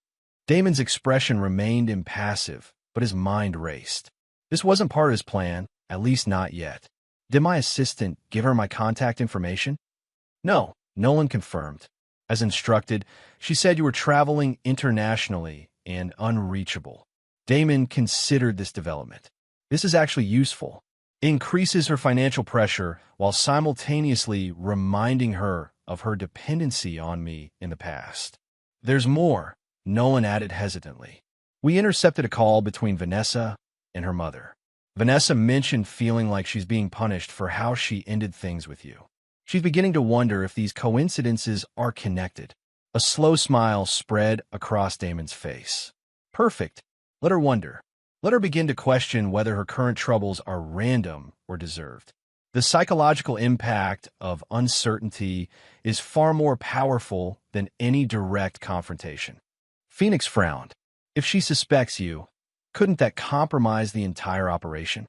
Damon's expression remained impassive, but his mind raced. This wasn't part of his plan, at least not yet. Did my assistant give her my contact information? No, Nolan confirmed. As instructed, she said you were traveling internationally and unreachable. Damon considered this development. This is actually useful. It increases her financial pressure while simultaneously reminding her of her dependency on me in the past. There's more, Nolan added hesitantly. We intercepted a call between Vanessa and her mother. Vanessa mentioned feeling like she's being punished for how she ended things with you. She's beginning to wonder if these coincidences are connected. A slow smile spread across Damon's face. Perfect. Let her wonder. Let her begin to question whether her current troubles are random or deserved. The psychological impact of uncertainty is far more powerful than any direct confrontation. Phoenix frowned. If she suspects you, couldn't that compromise the entire operation?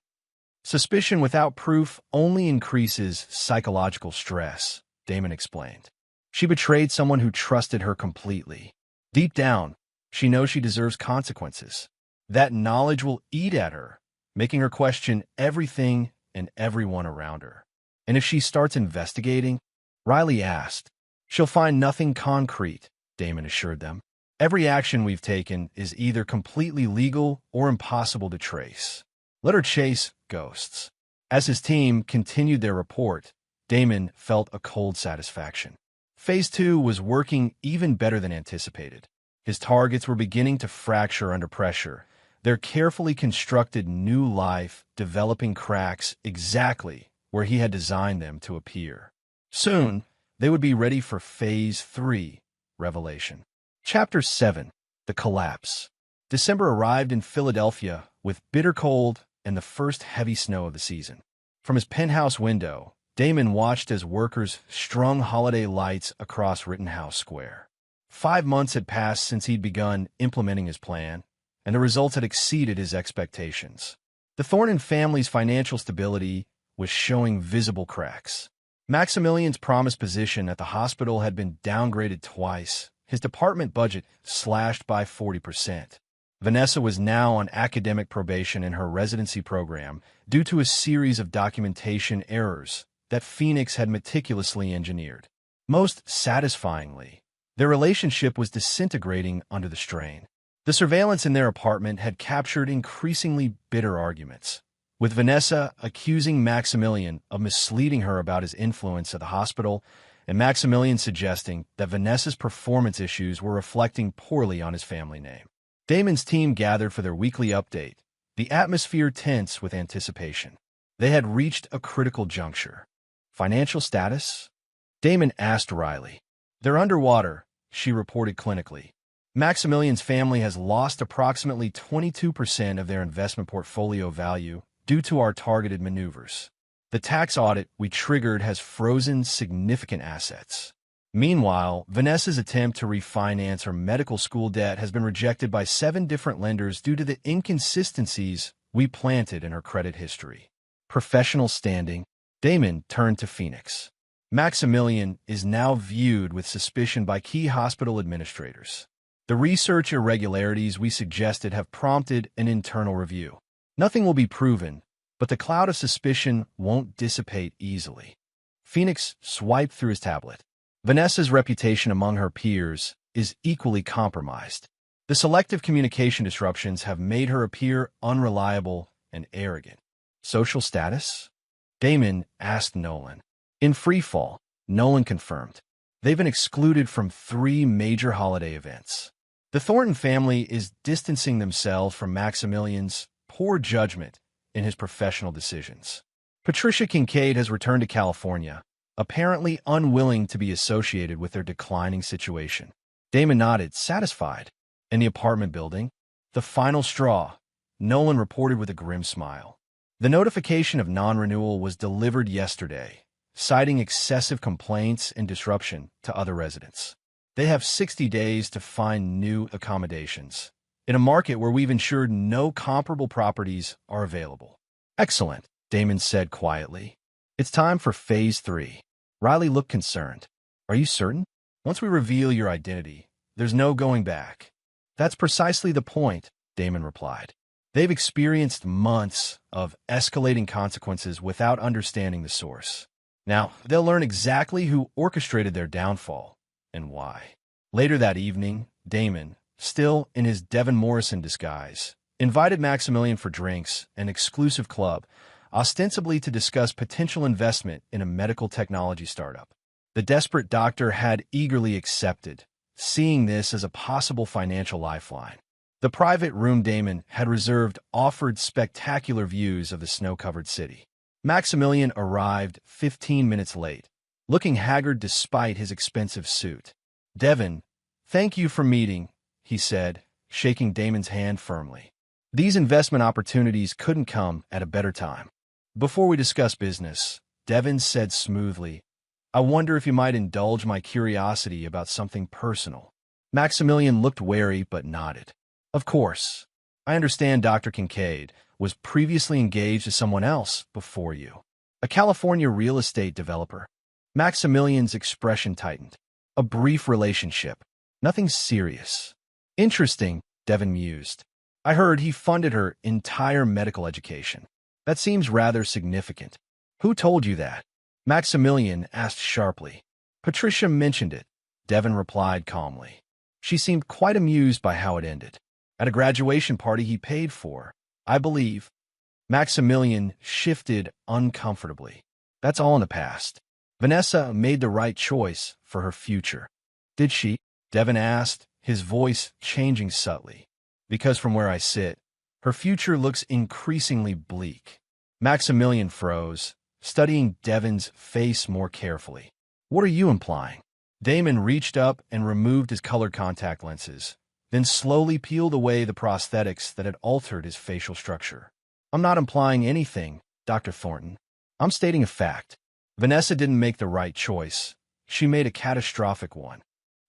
Suspicion without proof only increases psychological stress, Damon explained. She betrayed someone who trusted her completely. Deep down, she knows she deserves consequences. That knowledge will eat at her, making her question everything and everyone around her. And if she starts investigating, Riley asked, she'll find nothing concrete, Damon assured them. Every action we've taken is either completely legal or impossible to trace. Let her chase ghosts. As his team continued their report, Damon felt a cold satisfaction. Phase 2 was working even better than anticipated. His targets were beginning to fracture under pressure, their carefully constructed new life developing cracks exactly where he had designed them to appear. Soon, they would be ready for Phase 3, Revelation. Chapter 7, The Collapse. December arrived in Philadelphia with bitter cold and the first heavy snow of the season. From his penthouse window, Damon watched as workers strung holiday lights across Rittenhouse Square. 5 months had passed since he'd begun implementing his plan, and the results had exceeded his expectations. The Thornton family's financial stability was showing visible cracks. Maximilian's promised position at the hospital had been downgraded twice, his department budget slashed by 40%. Vanessa was now on academic probation in her residency program due to a series of documentation errors that Phoenix had meticulously engineered. Most satisfyingly, their relationship was disintegrating under the strain. The surveillance in their apartment had captured increasingly bitter arguments, with Vanessa accusing Maximilian of misleading her about his influence at the hospital and Maximilian suggesting that Vanessa's performance issues were reflecting poorly on his family name. Damon's team gathered for their weekly update, the atmosphere tense with anticipation. They had reached a critical juncture. Financial status? Damon asked Riley. They're underwater, she reported clinically. Maximilian's family has lost approximately 22% of their investment portfolio value due to our targeted maneuvers. The tax audit we triggered has frozen significant assets. Meanwhile, Vanessa's attempt to refinance her medical school debt has been rejected by 7 different lenders due to the inconsistencies we planted in her credit history. Professional standing. Damon turned to Phoenix. Maximilian is now viewed with suspicion by key hospital administrators. The research irregularities we suggested have prompted an internal review. Nothing will be proven, but the cloud of suspicion won't dissipate easily. Phoenix swiped through his tablet. Vanessa's reputation among her peers is equally compromised. The selective communication disruptions have made her appear unreliable and arrogant. Social status? Damon asked Nolan. In freefall, Nolan confirmed. They've been excluded from 3 major holiday events. The Thornton family is distancing themselves from Maximilian's poor judgment in his professional decisions. Patricia Kincaid has returned to California, apparently unwilling to be associated with their declining situation. Damon nodded, satisfied. In the apartment building, the final straw, Nolan reported with a grim smile. The notification of non-renewal was delivered yesterday, citing excessive complaints and disruption to other residents. They have 60 days to find new accommodations, in a market where we've ensured no comparable properties are available. Excellent, Damon said quietly. It's time for Phase 3. Riley looked concerned. Are you certain? Once we reveal your identity, there's no going back. That's precisely the point, Damon replied. They've experienced months of escalating consequences without understanding the source. Now, they'll learn exactly who orchestrated their downfall and why. Later that evening, Damon, still in his Devin Morrison disguise, invited Maximilian for drinks, an exclusive club, ostensibly to discuss potential investment in a medical technology startup. The desperate doctor had eagerly accepted, seeing this as a possible financial lifeline. The private room Damon had reserved offered spectacular views of the snow-covered city. Maximilian arrived 15 minutes late, looking haggard despite his expensive suit. Devin, thank you for meeting, he said, shaking Damon's hand firmly. These investment opportunities couldn't come at a better time. Before we discuss business, Devin said smoothly, I wonder if you might indulge my curiosity about something personal. Maximilian looked wary but nodded. Of course. I understand Dr. Kincaid was previously engaged to someone else before you. A California real estate developer. Maximilian's expression tightened. A brief relationship. Nothing serious. Interesting, Devin mused. I heard he funded her entire medical education. That seems rather significant. Who told you that? Maximilian asked sharply. Patricia mentioned it, Devin replied calmly. She seemed quite amused by how it ended. At a graduation party he paid for, I believe. Maximilian shifted uncomfortably. That's all in the past. Vanessa made the right choice for her future. Did she? Devin asked, his voice changing subtly. Because from where I sit, her future looks increasingly bleak. Maximilian froze, studying Devin's face more carefully. What are you implying? Damon reached up and removed his colored contact lenses, then slowly peeled away the prosthetics that had altered his facial structure. I'm not implying anything, Dr. Thornton. I'm stating a fact. Vanessa didn't make the right choice. She made a catastrophic one.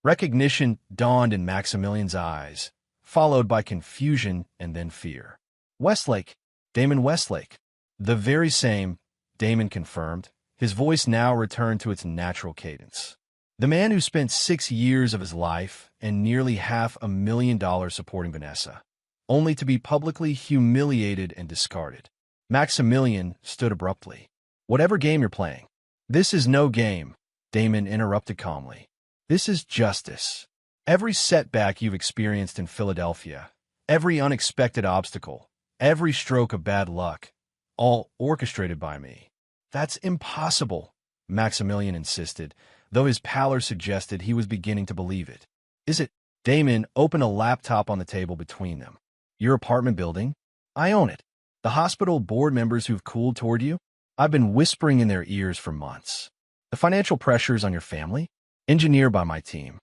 Recognition dawned in Maximilian's eyes, followed by confusion and then fear. Westlake, Damon Westlake. The very same, Damon confirmed. His voice now returned to its natural cadence. The man who spent 6 years of his life and nearly $500,000 supporting Vanessa, only to be publicly humiliated and discarded. Maximilian stood abruptly. Whatever game you're playing. This is no game, Damon interrupted calmly. This is justice. Every setback you've experienced in Philadelphia, every unexpected obstacle, every stroke of bad luck, all orchestrated by me. That's impossible, Maximilian insisted, though his pallor suggested he was beginning to believe it. Is it? Damon opened a laptop on the table between them. Your apartment building? I own it. The hospital board members who've cooled toward you? I've been whispering in their ears for months. The financial pressures on your family? Engineered by my team.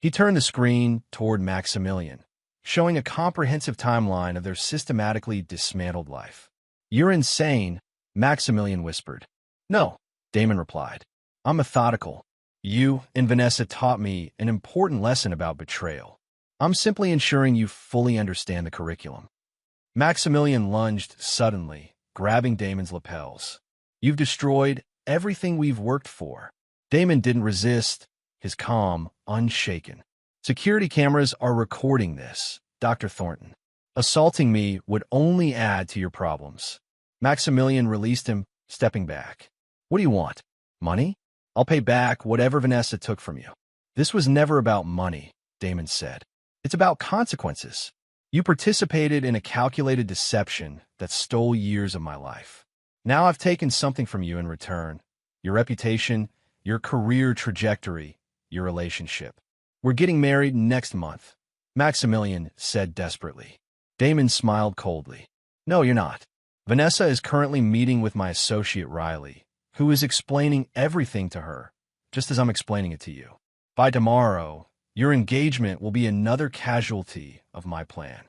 He turned the screen toward Maximilian, showing a comprehensive timeline of their systematically dismantled life. You're insane, Maximilian whispered. No, Damon replied. I'm methodical. You and Vanessa taught me an important lesson about betrayal. I'm simply ensuring you fully understand the curriculum. Maximilian lunged suddenly, grabbing Damon's lapels. You've destroyed everything we've worked for. Damon didn't resist, his calm unshaken. Security cameras are recording this, Dr. Thornton. Assaulting me would only add to your problems. Maximilian released him, stepping back. What do you want? Money? I'll pay back whatever Vanessa took from you. This was never about money, Damon said. It's about consequences. You participated in a calculated deception that stole years of my life. Now I've taken something from you in return. Your reputation, your career trajectory, your relationship. We're getting married next month, Maximilian said desperately. Damon smiled coldly. No, you're not. Vanessa is currently meeting with my associate Riley, who is explaining everything to her, just as I'm explaining it to you. By tomorrow, your engagement will be another casualty of my plan.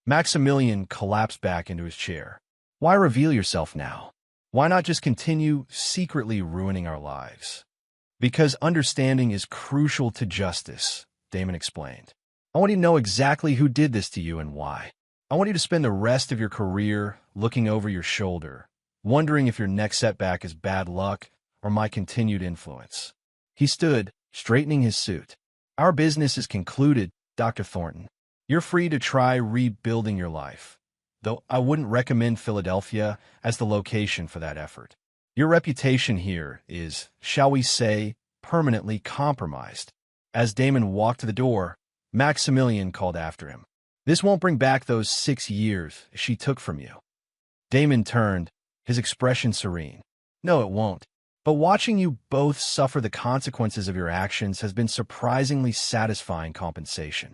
Maximilian collapsed back into his chair. Why reveal yourself now? Why not just continue secretly ruining our lives? Because understanding is crucial to justice, Damon explained. I want you to know exactly who did this to you and why. I want you to spend the rest of your career looking over your shoulder, wondering if your next setback is bad luck or my continued influence. He stood, straightening his suit. Our business is concluded, Dr. Thornton. You're free to try rebuilding your life, though I wouldn't recommend Philadelphia as the location for that effort. Your reputation here is, shall we say, permanently compromised. As Damon walked to the door, Maximilian called after him. This won't bring back those 6 years she took from you. Damon turned, his expression serene. No, it won't. But watching you both suffer the consequences of your actions has been surprisingly satisfying compensation.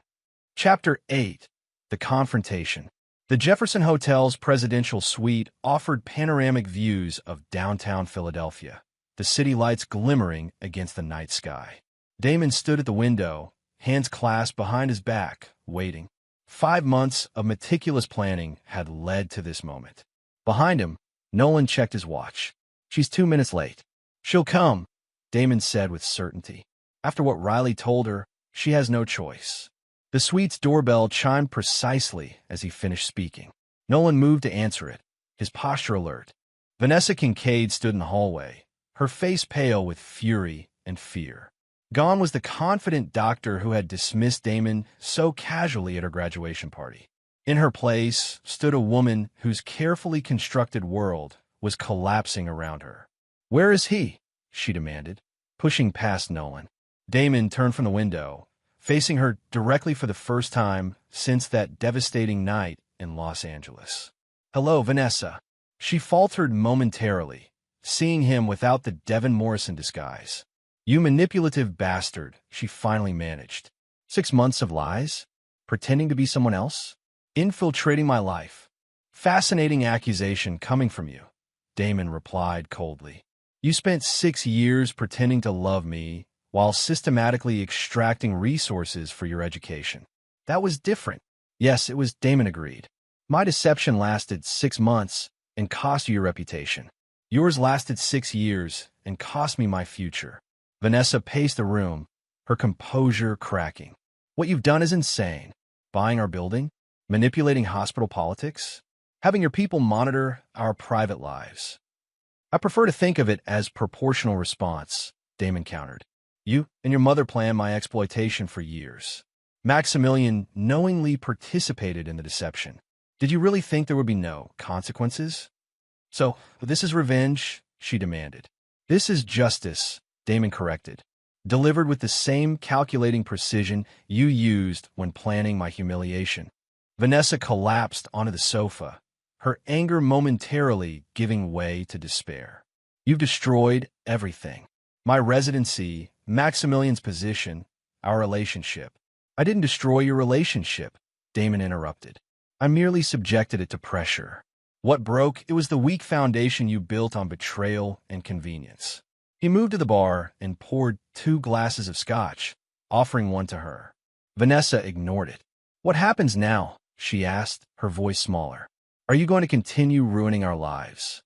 Chapter 8. The Confrontation. The Jefferson Hotel's presidential suite offered panoramic views of downtown Philadelphia, the city lights glimmering against the night sky. Damon stood at the window, hands clasped behind his back, waiting. 5 months of meticulous planning had led to this moment. Behind him, Nolan checked his watch. She's 2 minutes late. She'll come, Damon said with certainty. After what Riley told her, she has no choice. The suite's doorbell chimed precisely as he finished speaking. Nolan moved to answer it, his posture alert. Vanessa Kincaid stood in the hallway, her face pale with fury and fear. Gone was the confident doctor who had dismissed Damon so casually at her graduation party. In her place stood a woman whose carefully constructed world was collapsing around her. Where is he? She demanded, pushing past Nolan. Damon turned from the window, facing her directly for the first time since that devastating night in Los Angeles. Hello, Vanessa. She faltered momentarily, seeing him without the Devin Morrison disguise. You manipulative bastard, she finally managed. 6 months of lies? Pretending to be someone else? Infiltrating my life. Fascinating accusation coming from you, Damon replied coldly. You spent 6 years pretending to love me while systematically extracting resources for your education. That was different. Yes, it was, Damon agreed. My deception lasted 6 months and cost you your reputation. Yours lasted 6 years and cost me my future. Vanessa paced the room, her composure cracking. What you've done is insane. Buying our building? Manipulating hospital politics? Having your people monitor our private lives. I prefer to think of it as proportional response, Damon countered. You and your mother planned my exploitation for years. Maximilian knowingly participated in the deception. Did you really think there would be no consequences? So, this is revenge, she demanded. This is justice, Damon corrected, delivered with the same calculating precision you used when planning my humiliation. Vanessa collapsed onto the sofa, her anger momentarily giving way to despair. You've destroyed everything. My residency Maximilian's position, our relationship. I didn't destroy your relationship, Damon interrupted. I merely subjected it to pressure. What broke, it was the weak foundation you built on betrayal and convenience. He moved to the bar and poured 2 glasses of scotch, offering one to her. Vanessa ignored it. What happens now? She asked, her voice smaller. Are you going to continue ruining our lives?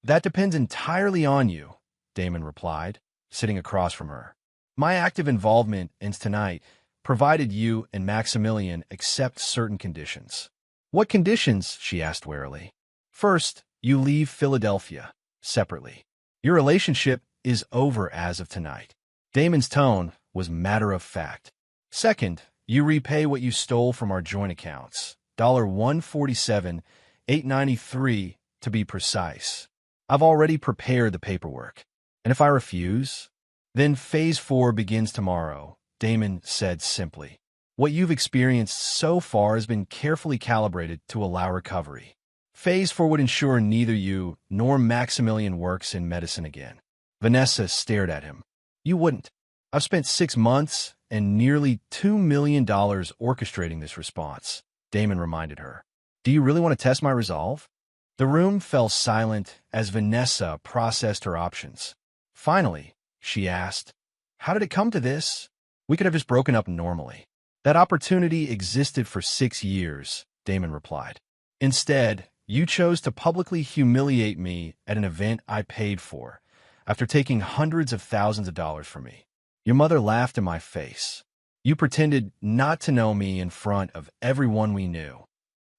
That depends entirely on you, Damon replied, sitting across from her. My active involvement ends tonight, provided you and Maximilian accept certain conditions. What conditions? She asked warily. First, you leave Philadelphia, separately. Your relationship is over as of tonight. Damon's tone was matter-of-fact. Second, you repay what you stole from our joint accounts, $147,893 to be precise. I've already prepared the paperwork. And if I refuse? Then Phase 4 begins tomorrow, Damon said simply. What you've experienced so far has been carefully calibrated to allow recovery. Phase 4 would ensure neither you nor Maximilian works in medicine again. Vanessa stared at him. You wouldn't. I've spent 6 months and nearly $2 million orchestrating this response, Damon reminded her. Do you really want to test my resolve? The room fell silent as Vanessa processed her options. Finally, she asked, how did it come to this? We could have just broken up normally. That opportunity existed for 6 years, Damon replied. Instead, you chose to publicly humiliate me at an event I paid for, after taking hundreds of thousands of dollars from me. Your mother laughed in my face. You pretended not to know me in front of everyone we knew.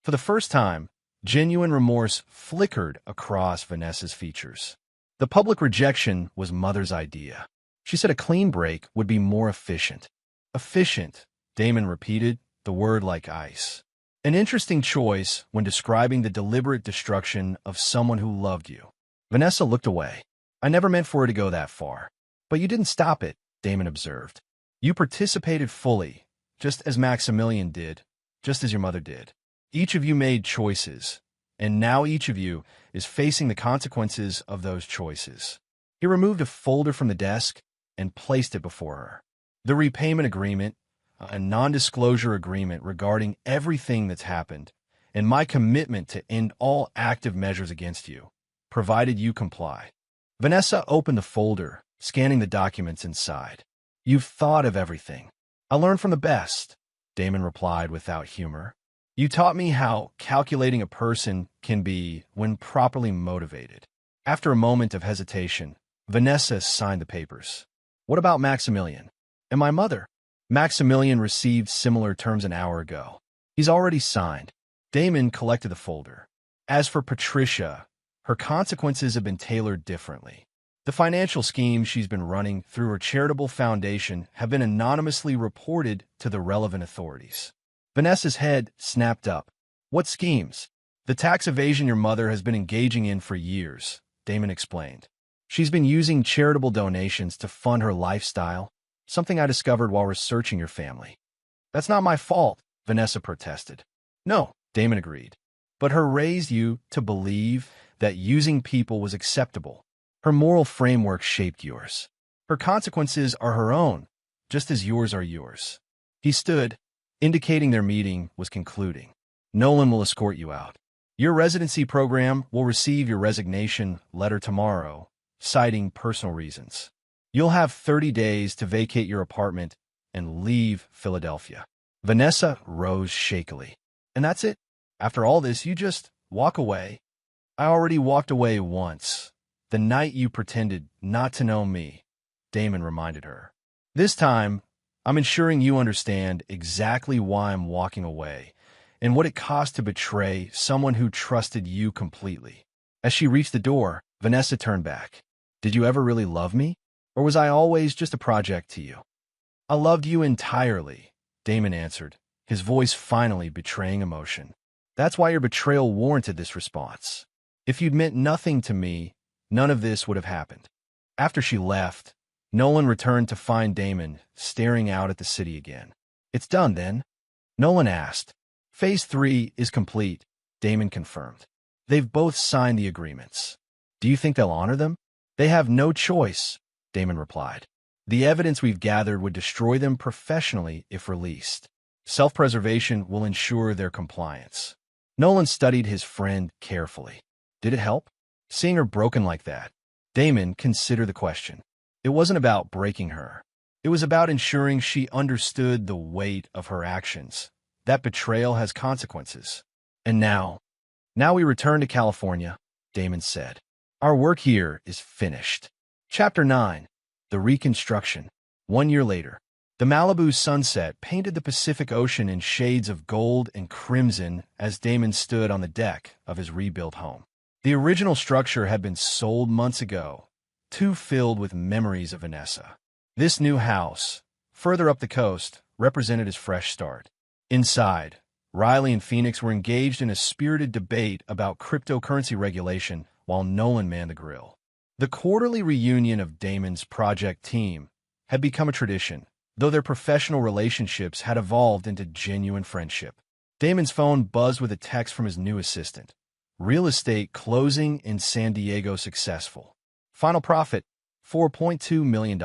For the first time, genuine remorse flickered across Vanessa's features. The public rejection was Mother's idea. She said a clean break would be more efficient. Efficient, Damon repeated, the word like ice. An interesting choice when describing the deliberate destruction of someone who loved you. Vanessa looked away. I never meant for her to go that far. But you didn't stop it, Damon observed. You participated fully, just as Maximilian did, just as your mother did. Each of you made choices, and now each of you is facing the consequences of those choices. He removed a folder from the desk and placed it before her. The repayment agreement, a non-disclosure agreement regarding everything that's happened, and my commitment to end all active measures against you, provided you comply. Vanessa opened the folder, scanning the documents inside. You've thought of everything. I learned from the best, Damon replied without humor. You taught me how calculating a person can be when properly motivated. After a moment of hesitation, Vanessa signed the papers. What about Maximilian? And my mother? Maximilian received similar terms an hour ago. He's already signed. Damon collected the folder. As for Patricia, her consequences have been tailored differently. The financial schemes she's been running through her charitable foundation have been anonymously reported to the relevant authorities. Vanessa's head snapped up. What schemes? The tax evasion your mother has been engaging in for years, Damon explained. She's been using charitable donations to fund her lifestyle, something I discovered while researching your family. That's not my fault, Vanessa protested. No, Damon agreed. But her raised you to believe that using people was acceptable. Her moral framework shaped yours. Her consequences are her own, just as yours are yours. He stood, indicating their meeting was concluding. Nolan will escort you out. Your residency program will receive your resignation letter tomorrow, citing personal reasons. You'll have 30 days to vacate your apartment and leave Philadelphia. Vanessa rose shakily. And that's it? After all this, you just walk away? I already walked away once. The night you pretended not to know me, Damon reminded her. This time, I'm ensuring you understand exactly why I'm walking away and what it cost to betray someone who trusted you completely. As she reached the door, Vanessa turned back. Did you ever really love me? Or was I always just a project to you? I loved you entirely, Damon answered, his voice finally betraying emotion. That's why your betrayal warranted this response. If you'd meant nothing to me, none of this would have happened. After she left, Nolan returned to find Damon staring out at the city again. It's done, then? Nolan asked. Phase 3 is complete, Damon confirmed. They've both signed the agreements. Do you think they'll honor them? They have no choice, Damon replied. The evidence we've gathered would destroy them professionally if released. Self-preservation will ensure their compliance. Nolan studied his friend carefully. Did it help? Seeing her broken like that? Damon considered the question. It wasn't about breaking her. It was about ensuring she understood the weight of her actions. That betrayal has consequences. And now we return to California, Damon said. Our work here is finished. Chapter 9. The Reconstruction. 1 year later. The Malibu sunset painted the Pacific Ocean in shades of gold and crimson as Damon stood on the deck of his rebuilt home. The original structure had been sold months ago, too filled with memories of Vanessa. This new house, further up the coast, represented his fresh start. Inside, Riley and Phoenix were engaged in a spirited debate about cryptocurrency regulation while Nolan manned the grill. The quarterly reunion of Damon's project team had become a tradition, though their professional relationships had evolved into genuine friendship. Damon's phone buzzed with a text from his new assistant. Real estate closing in San Diego successful. Final profit, $4.2 million.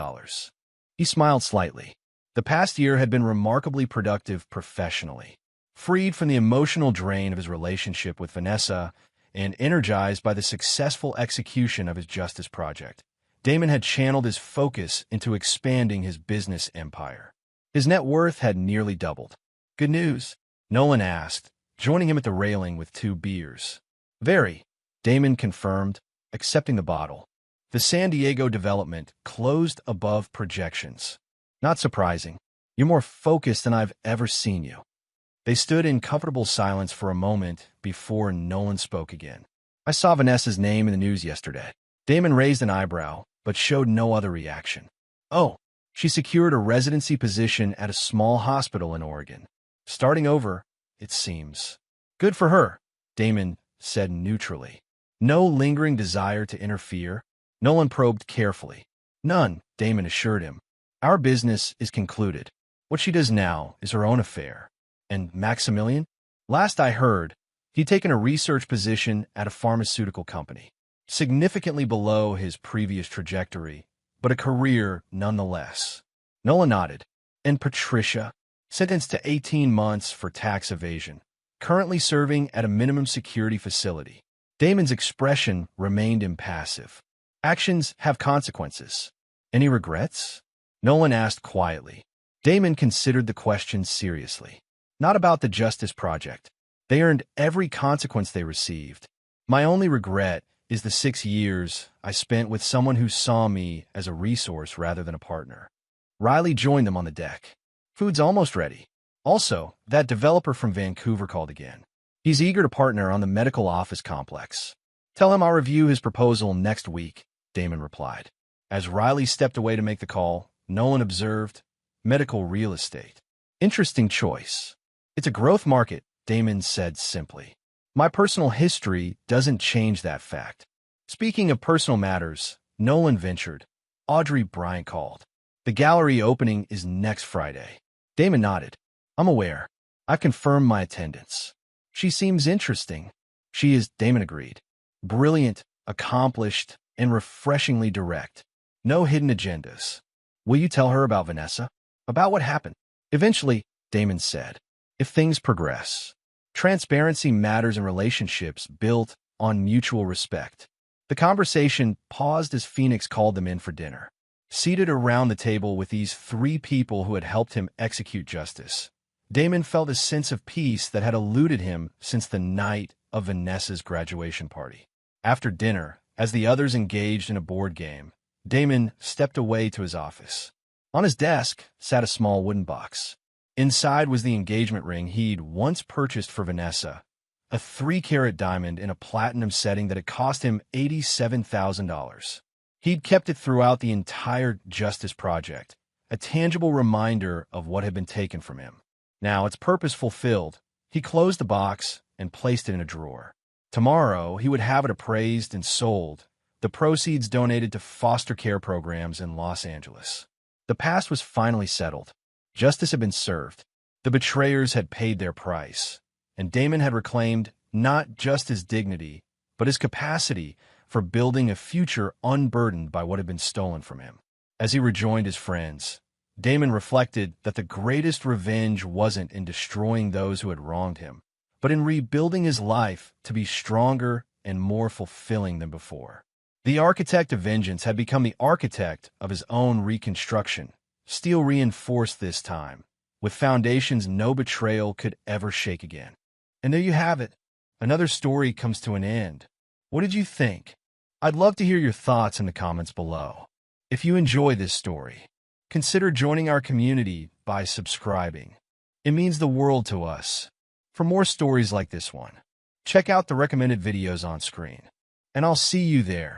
He smiled slightly. The past year had been remarkably productive professionally. Freed from the emotional drain of his relationship with Vanessa and energized by the successful execution of his justice project, Damon had channeled his focus into expanding his business empire. His net worth had nearly doubled. Good news? Nolan asked, joining him at the railing with 2 beers. Very, Damon confirmed, accepting the bottle. The San Diego development closed above projections. Not surprising. You're more focused than I've ever seen you. They stood in comfortable silence for a moment before Nolan spoke again. I saw Vanessa's name in the news yesterday. Damon raised an eyebrow, but showed no other reaction. Oh, she secured a residency position at a small hospital in Oregon. Starting over, it seems. Good for her, Damon said neutrally. No lingering desire to interfere. Nolan probed carefully. None, Damon assured him. Our business is concluded. What she does now is her own affair. And Maximilian? Last I heard, he'd taken a research position at a pharmaceutical company. Significantly below his previous trajectory, but a career nonetheless. Nolan nodded. And Patricia, sentenced to 18 months for tax evasion, currently serving at a minimum security facility. Damon's expression remained impassive. Actions have consequences. Any regrets? Nolan asked quietly. Damon considered the question seriously. Not about the Justice Project. They earned every consequence they received. My only regret is the 6 years I spent with someone who saw me as a resource rather than a partner. Riley joined them on the deck. Food's almost ready. Also, that developer from Vancouver called again. He's eager to partner on the medical office complex. Tell him I'll review his proposal next week, Damon replied. As Riley stepped away to make the call, Nolan observed, medical real estate. Interesting choice. It's a growth market, Damon said simply. My personal history doesn't change that fact. Speaking of personal matters, Nolan ventured. Audrey Bryant called. The gallery opening is next Friday. Damon nodded. I'm aware. I've confirmed my attendance. She seems interesting. She is, Damon agreed. Brilliant, accomplished, and refreshingly direct. No hidden agendas. Will you tell her about Vanessa? About what happened? Eventually, Damon said. If things progress. Transparency matters in relationships built on mutual respect. The conversation paused as Phoenix called them in for dinner. Seated around the table with these 3 people who had helped him execute justice, Damon felt a sense of peace that had eluded him since the night of Vanessa's graduation party. After dinner, as the others engaged in a board game, Damon stepped away to his office. On his desk sat a small wooden box. Inside was the engagement ring he'd once purchased for Vanessa, a 3-carat diamond in a platinum setting that had cost him $87,000. He'd kept it throughout the entire Justice Project, a tangible reminder of what had been taken from him. Now, its purpose fulfilled, he closed the box and placed it in a drawer. Tomorrow, he would have it appraised and sold, the proceeds donated to foster care programs in Los Angeles. The past was finally settled. Justice had been served. The betrayers had paid their price, and Damon had reclaimed not just his dignity, but his capacity for building a future unburdened by what had been stolen from him. As he rejoined his friends, Damon reflected that the greatest revenge wasn't in destroying those who had wronged him, but in rebuilding his life to be stronger and more fulfilling than before. The architect of vengeance had become the architect of his own reconstruction, steel reinforced this time, with foundations no betrayal could ever shake again. And there you have it. Another story comes to an end. What did you think? I'd love to hear your thoughts in the comments below. If you enjoy this story, consider joining our community by subscribing. It means the world to us. For more stories like this one, check out the recommended videos on screen. And I'll see you there.